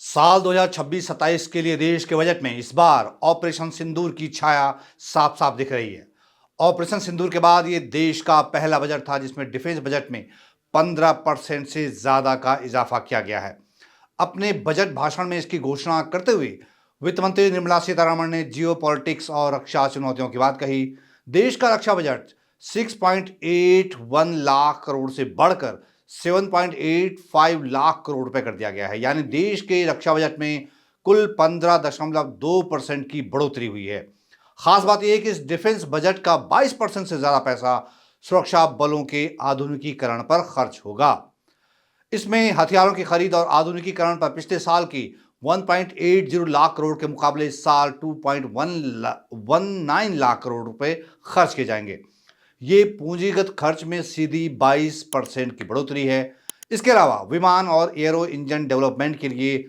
साल 2026-27 के लिए देश के बजट में इस बार ऑपरेशन सिंदूर की छाया साफ साफ दिख रही है। ऑपरेशन सिंदूर के बाद ये देश का पहला बजट था जिसमें डिफेंस बजट में 15% से ज्यादा का इजाफा किया गया है। अपने बजट भाषण में इसकी घोषणा करते हुए वित्त मंत्री निर्मला सीतारमण ने जियो पॉलिटिक्स और रक्षा चुनौतियों की बात कही। देश का रक्षा बजट 6.81 लाख करोड़ से बढ़कर 7.85 लाख करोड़ रुपए कर दिया गया है। यानी देश के रक्षा बजट में कुल 15.2% की बढ़ोतरी हुई है। खास बात यह है कि इस डिफेंस बजट का 22% से ज्यादा पैसा सुरक्षा बलों के आधुनिकीकरण पर खर्च होगा। इसमें हथियारों की खरीद और आधुनिकीकरण पर पिछले साल की 1.80 लाख करोड़ के मुकाबले इस साल 2.19 लाख करोड़ रुपए खर्च किए जाएंगे। ये पूंजीगत खर्च में सीधी 22% की बढ़ोतरी है। इसके अलावा विमान और एयरो इंजन डेवलपमेंट के लिए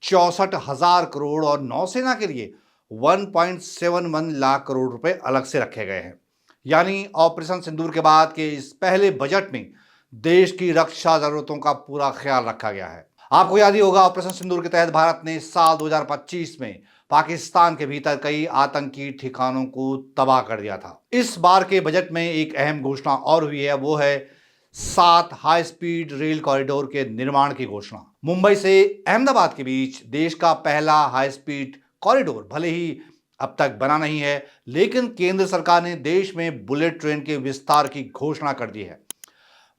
64,000 करोड़ और नौसेना के लिए 1.71 लाख करोड़ रुपए अलग से रखे गए हैं। यानी ऑपरेशन सिंदूर के बाद के इस पहले बजट में देश की रक्षा जरूरतों का पूरा ख्याल रखा गया है। आपको याद ही होगा, ऑपरेशन सिंदूर के तहत भारत ने साल 2025 में पाकिस्तान के भीतर कई आतंकी ठिकानों को तबाह कर दिया था। इस बार के बजट में एक अहम घोषणा और हुई है, वो है 7 हाई स्पीड रेल कॉरिडोर के निर्माण की घोषणा। मुंबई से अहमदाबाद के बीच देश का पहला हाई स्पीड कॉरिडोर भले ही अब तक बना नहीं है, लेकिन केंद्र सरकार ने देश में बुलेट ट्रेन के विस्तार की घोषणा कर दी है।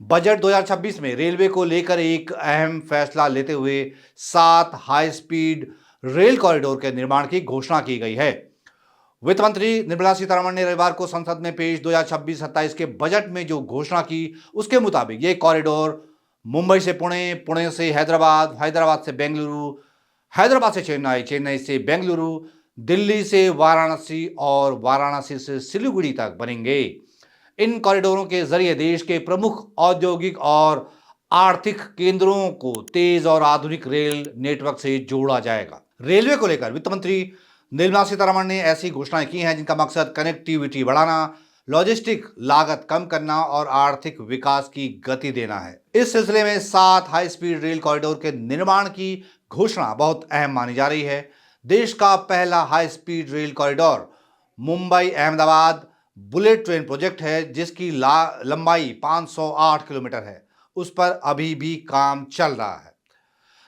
बजट 2026 में रेलवे को लेकर एक अहम फैसला लेते हुए 7 हाई स्पीड रेल कॉरिडोर के निर्माण की घोषणा की गई है। वित्त मंत्री निर्मला सीतारमण ने रविवार को संसद में पेश 2026-27 के बजट में जो घोषणा की, उसके मुताबिक ये कॉरिडोर मुंबई से पुणे, पुणे से हैदराबाद, हैदराबाद से बेंगलुरु, हैदराबाद से चेन्नई, चेन्नई से बेंगलुरु, दिल्ली से वाराणसी और वाराणसी से सिलीगुड़ी तक बनेंगे। इन कॉरिडोरों के जरिए देश के प्रमुख औद्योगिक और आर्थिक केंद्रों को तेज और आधुनिक रेल नेटवर्क से जोड़ा जाएगा। रेलवे को लेकर वित्त मंत्री निर्मला सीतारमण ने ऐसी घोषणाएं की हैं जिनका मकसद कनेक्टिविटी बढ़ाना, लॉजिस्टिक लागत कम करना और आर्थिक विकास की गति देना है। इस सिलसिले में 7 हाई स्पीड रेल कॉरिडोर के निर्माण की घोषणा बहुत अहम मानी जा रही है। देश का पहला high speed rail corridor Mumbai Ahmedabad bullet train project है, जिसकी लंबाई 508 किलोमीटर है। उस पर अभी भी काम चल रहा है।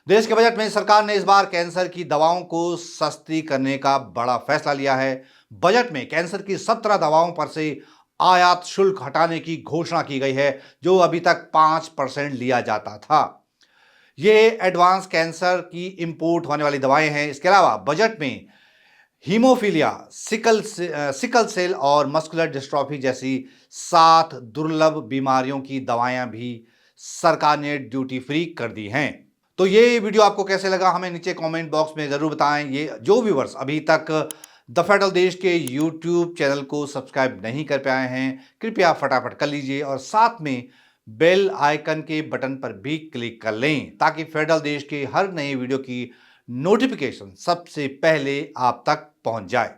देश के बजट में सरकार ने इस बार कैंसर की दवाओं को सस्ती करने का बड़ा फैसला लिया है। बजट में कैंसर की 17 दवाओं पर से आयात शुल्क हटाने की घोषणा की गई है, जो अभी तक 5% लिया जाता था। ये एडवांस कैंसर की इंपोर्ट होने वाली दवाएं हैं। इसके अलावा बजट में हीमोफीलिया, सिकल सेल और मस्कुलर डिस्ट्रॉफी जैसी 7 दुर्लभ बीमारियों की दवाएं भी सरकार ने ड्यूटी फ्री कर दी हैं। तो ये वीडियो आपको कैसे लगा, हमें नीचे कमेंट बॉक्स में जरूर बताएं। ये जो व्यूअर्स अभी तक द फेडरल देश के यूट्यूब चैनल को सब्सक्राइब नहीं कर पाए हैं, कृपया फटाफट कर लीजिए और साथ में बेल आइकन के बटन पर भी क्लिक कर लें, ताकि फेडरल देश के हर नए वीडियो की नोटिफिकेशन सबसे पहले आप तक पहुंच जाए।